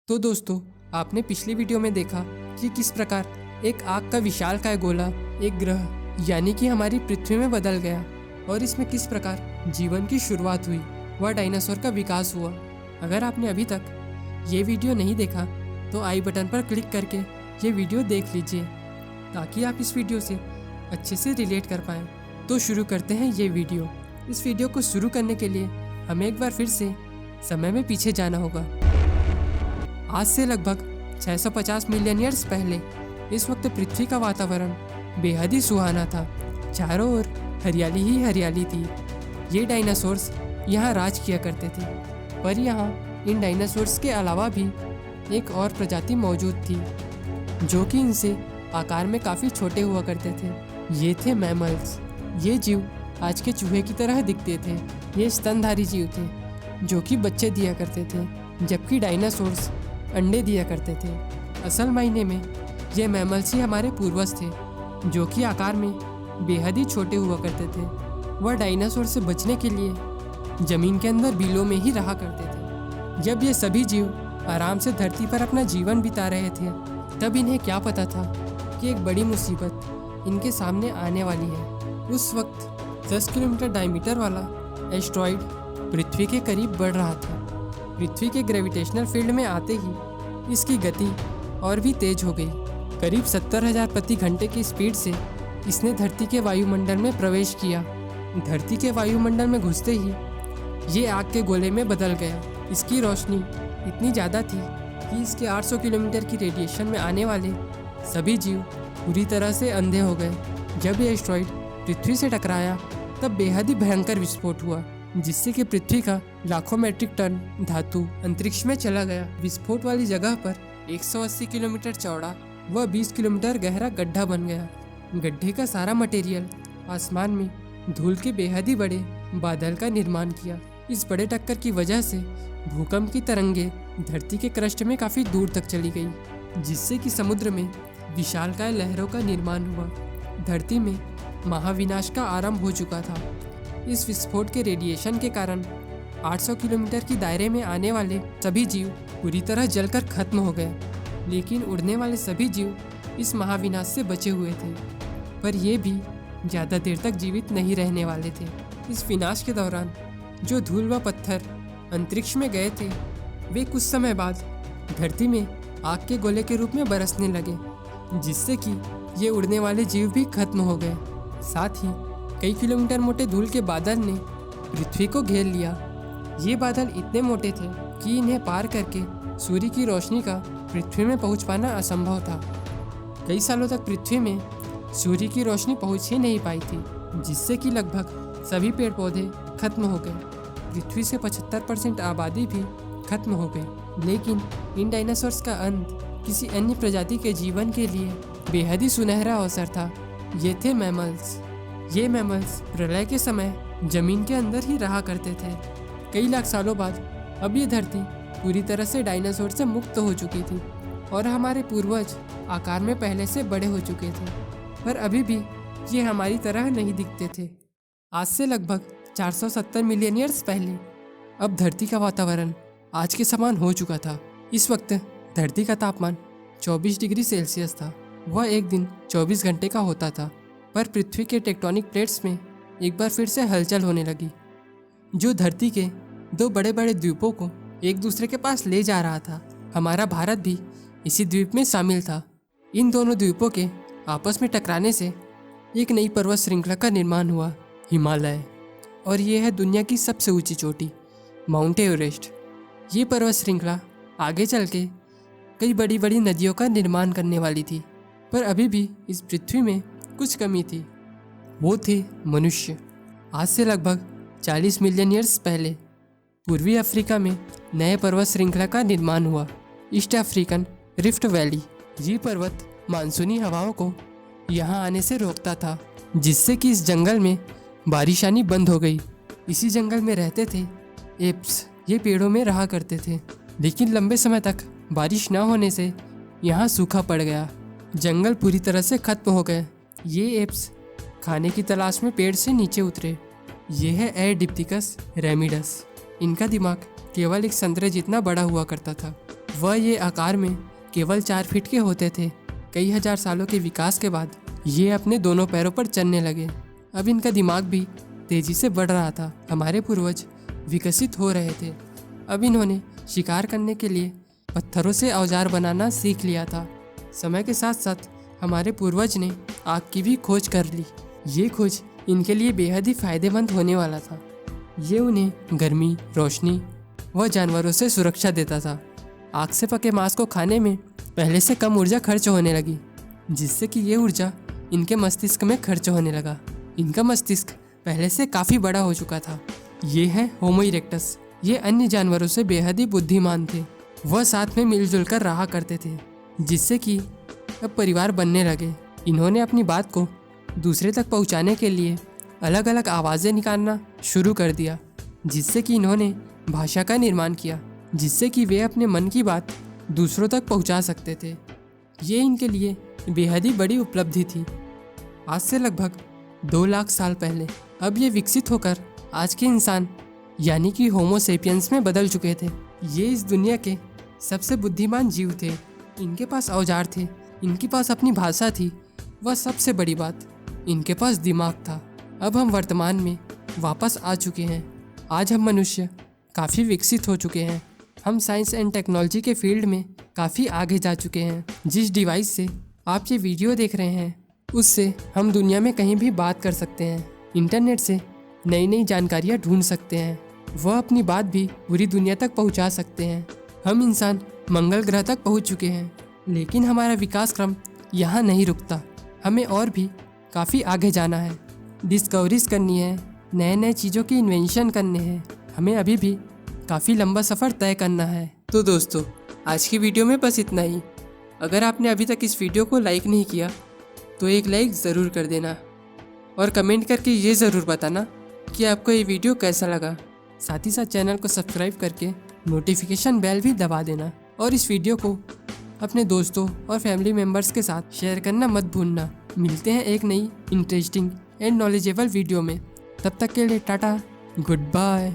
तो दोस्तों, आपने पिछली वीडियो में देखा कि किस प्रकार एक आग का विशालकाय गोला एक ग्रह यानी कि हमारी पृथ्वी में बदल गया और इसमें किस प्रकार जीवन की शुरुआत हुई व डायनासोर का विकास हुआ। अगर आपने अभी तक ये वीडियो नहीं देखा तो आई बटन पर क्लिक करके ये वीडियो देख लीजिए ताकि आप इस वीडियो से अच्छे से रिलेट कर पाएँ। तो शुरू करते हैं ये वीडियो। इस वीडियो को शुरू करने के लिए हमें एक बार फिर से समय में पीछे जाना होगा। आज से लगभग 650 मिलियन ईयर्स पहले इस वक्त पृथ्वी का वातावरण बेहद ही सुहाना था। चारों ओर हरियाली ही हरियाली थी। ये डायनासोर्स यहाँ राज किया करते थे, पर यहाँ इन डायनासोर्स के अलावा भी एक और प्रजाति मौजूद थी जो कि इनसे आकार में काफ़ी छोटे हुआ करते थे। ये थे मैमल्स। ये जीव आज के चूहे की तरह दिखते थे। ये स्तनधारी जीव थे जो कि बच्चे दिया करते थे, जबकि डायनासोर्स अंडे दिया करते थे। असल मायने में ये मैमल्स ही हमारे पूर्वज थे जो कि आकार में बेहद ही छोटे हुआ करते थे। वह डायनासोर से बचने के लिए ज़मीन के अंदर बिलों में ही रहा करते थे। जब ये सभी जीव आराम से धरती पर अपना जीवन बिता रहे थे, तब इन्हें क्या पता था कि एक बड़ी मुसीबत इनके सामने आने वाली है। उस वक्त 10 किलोमीटर डायमीटर वाला एस्ट्रॉइड पृथ्वी के करीब बढ़ रहा था। पृथ्वी के ग्रेविटेशनल फील्ड में आते ही इसकी गति और भी तेज हो गई। करीब 70,000 प्रति घंटे की स्पीड से इसने धरती के वायुमंडल में प्रवेश किया। धरती के वायुमंडल में घुसते ही ये आग के गोले में बदल गया। इसकी रोशनी इतनी ज़्यादा थी कि इसके 800 किलोमीटर की रेडिएशन में आने वाले सभी जीव पूरी तरह से अंधे हो गए। जब ये एस्ट्रॉइड पृथ्वी से टकराया तब बेहद ही भयंकर विस्फोट हुआ, जिससे कि पृथ्वी का लाखों मैट्रिक टन धातु अंतरिक्ष में चला गया। विस्फोट वाली जगह पर 180 किलोमीटर चौड़ा व 20 किलोमीटर गहरा गड्ढा बन गया। गड्ढे का सारा मटेरियल आसमान में धूल के बेहद ही बड़े बादल का निर्माण किया। इस बड़े टक्कर की वजह से भूकंप की तरंगे धरती के क्रस्ट में काफ़ी दूर तक चली गई, जिससे कि समुद्र में विशालकाय लहरों का निर्माण हुआ। धरती में महाविनाश का आरंभ हो चुका था। इस विस्फोट के रेडिएशन के कारण 800 किलोमीटर की दायरे में आने वाले सभी जीव पूरी तरह जलकर खत्म हो गए, लेकिन उड़ने वाले सभी जीव इस महाविनाश से बचे हुए थे, पर ये भी ज़्यादा देर तक जीवित नहीं रहने वाले थे। इस विनाश के दौरान जो धूल व पत्थर अंतरिक्ष में गए थे, वे कुछ समय बाद धरती में आग के गोले के रूप में बरसने लगे, जिससे कि ये उड़ने वाले जीव भी खत्म हो गए। साथ ही कई किलोमीटर मोटे धूल के बादल ने पृथ्वी को घेर लिया। ये बादल इतने मोटे थे कि इन्हें पार करके सूर्य की रोशनी का पृथ्वी में पहुंच पाना असंभव था। कई सालों तक पृथ्वी में सूर्य की रोशनी पहुंच ही नहीं पाई थी, जिससे कि लगभग सभी पेड़ पौधे खत्म हो गए। पृथ्वी से 75% आबादी भी खत्म हो गई। लेकिन इन डायनासोर्स का अंत किसी अन्य प्रजाति के जीवन के लिए बेहद ही सुनहरा अवसर था। ये थे मैमल्स। ये मैमल्स प्रलय के समय जमीन के अंदर ही रहा करते थे। कई लाख सालों बाद अब ये धरती पूरी तरह से डायनासोर से मुक्त हो चुकी थी और हमारे पूर्वज आकार में पहले से बड़े हो चुके थे, पर अभी भी ये हमारी तरह नहीं दिखते थे। आज से लगभग 470 मिलियन ईयर्स पहले अब धरती का वातावरण आज के समान हो चुका था। इस वक्त धरती का तापमान 24 डिग्री सेल्सियस था। वह एक दिन 24 घंटे का होता था, पर पृथ्वी के टेक्टोनिक प्लेट्स में एक बार फिर से हलचल होने लगी, जो धरती के दो बड़े बड़े द्वीपों को एक दूसरे के पास ले जा रहा था। हमारा भारत भी इसी द्वीप में शामिल था। इन दोनों द्वीपों के आपस में टकराने से एक नई पर्वत श्रृंखला का निर्माण हुआ, हिमालय। और ये है दुनिया की सबसे ऊंची चोटी, माउंट एवरेस्ट। ये पर्वत श्रृंखला आगे चल के कई बड़ी बड़ी नदियों का निर्माण करने वाली थी, पर अभी भी इस पृथ्वी में कुछ कमी थी। वो थे मनुष्य। आज से लगभग 40 मिलियन ईयर्स पहले पूर्वी अफ्रीका में नए पर्वत श्रृंखला का निर्माण हुआ, ईस्ट अफ्रीकन रिफ्ट वैली। ये पर्वत मानसूनी हवाओं को यहाँ आने से रोकता था, जिससे कि इस जंगल में बारिश आनी बंद हो गई। इसी जंगल में रहते थे एप्स। ये पेड़ों में रहा करते थे, लेकिन लंबे समय तक बारिश न होने से यहाँ सूखा पड़ गया। जंगल पूरी तरह से खत्म हो गए। ये एप्स खाने की तलाश में पेड़ से नीचे उतरे। ये है एडिप्थिकस रेमिडस। इनका दिमाग केवल एक संतरे जितना बड़ा हुआ करता था। वह ये आकार में केवल 4 फीट के होते थे। कई हजार सालों के विकास के बाद ये अपने दोनों पैरों पर चलने लगे। अब इनका दिमाग भी तेजी से बढ़ रहा था। हमारे पूर्वज विकसित हो रहे थे। अब इन्होंने शिकार करने के लिए पत्थरों से औजार बनाना सीख लिया था। समय के साथ साथ हमारे पूर्वज ने आग की भी खोज कर ली। ये खोज इनके लिए बेहद ही फायदेमंद होने वाला था। ये उन्हें गर्मी, रोशनी व जानवरों से सुरक्षा देता था। आग से पके मांस को खाने में पहले से कम ऊर्जा खर्च होने लगी, जिससे कि ये ऊर्जा इनके मस्तिष्क में खर्च होने लगा। इनका मस्तिष्क पहले से काफ़ी बड़ा हो चुका था। ये है होमो इरेक्टस। ये अन्य जानवरों से बेहद ही बुद्धिमान थे। वह साथ में मिलजुल कर रहा करते थे, जिससे कि अब परिवार बनने लगे। इन्होंने अपनी बात को दूसरे तक पहुंचाने के लिए अलग अलग आवाज़ें निकालना शुरू कर दिया, जिससे कि इन्होंने भाषा का निर्माण किया, जिससे कि वे अपने मन की बात दूसरों तक पहुंचा सकते थे। ये इनके लिए बेहद ही बड़ी उपलब्धि थी। आज से लगभग 2 लाख साल पहले अब ये विकसित होकर आज के इंसान यानी कि होमो सेपियंस में बदल चुके थे। ये इस दुनिया के सबसे बुद्धिमान जीव थे। इनके पास औजार थे, इनके पास अपनी भाषा थी, वह सबसे बड़ी बात, इनके पास दिमाग था। अब हम वर्तमान में वापस आ चुके हैं। आज हम मनुष्य काफ़ी विकसित हो चुके हैं। हम साइंस एंड टेक्नोलॉजी के फील्ड में काफ़ी आगे जा चुके हैं। जिस डिवाइस से आप ये वीडियो देख रहे हैं, उससे हम दुनिया में कहीं भी बात कर सकते हैं। इंटरनेट से नई नई जानकारियाँ ढूंढ सकते हैं। वह अपनी बात भी पूरी दुनिया तक पहुंचा सकते हैं। हम इंसान मंगल ग्रह तक पहुंच चुके हैं, लेकिन हमारा विकास क्रम यहाँ नहीं रुकता। हमें और भी काफ़ी आगे जाना है, डिस्कवरीज करनी है, नए नए चीज़ों की इन्वेंशन करने हैं। हमें अभी भी काफ़ी लंबा सफ़र तय करना है। तो दोस्तों, आज की वीडियो में बस इतना ही। अगर आपने अभी तक इस वीडियो को लाइक नहीं किया तो एक लाइक ज़रूर कर देना और कमेंट करके ये ज़रूर बताना कि आपको ये वीडियो कैसा लगा। साथ ही साथ चैनल को सब्सक्राइब करके नोटिफिकेशन बेल भी दबा देना और इस वीडियो को अपने दोस्तों और फैमिली मेम्बर्स के साथ शेयर करना मत भूलना। मिलते हैं एक नई इंटरेस्टिंग एंड नॉलेजेबल वीडियो में। तब तक के लिए टाटा, गुड बाय।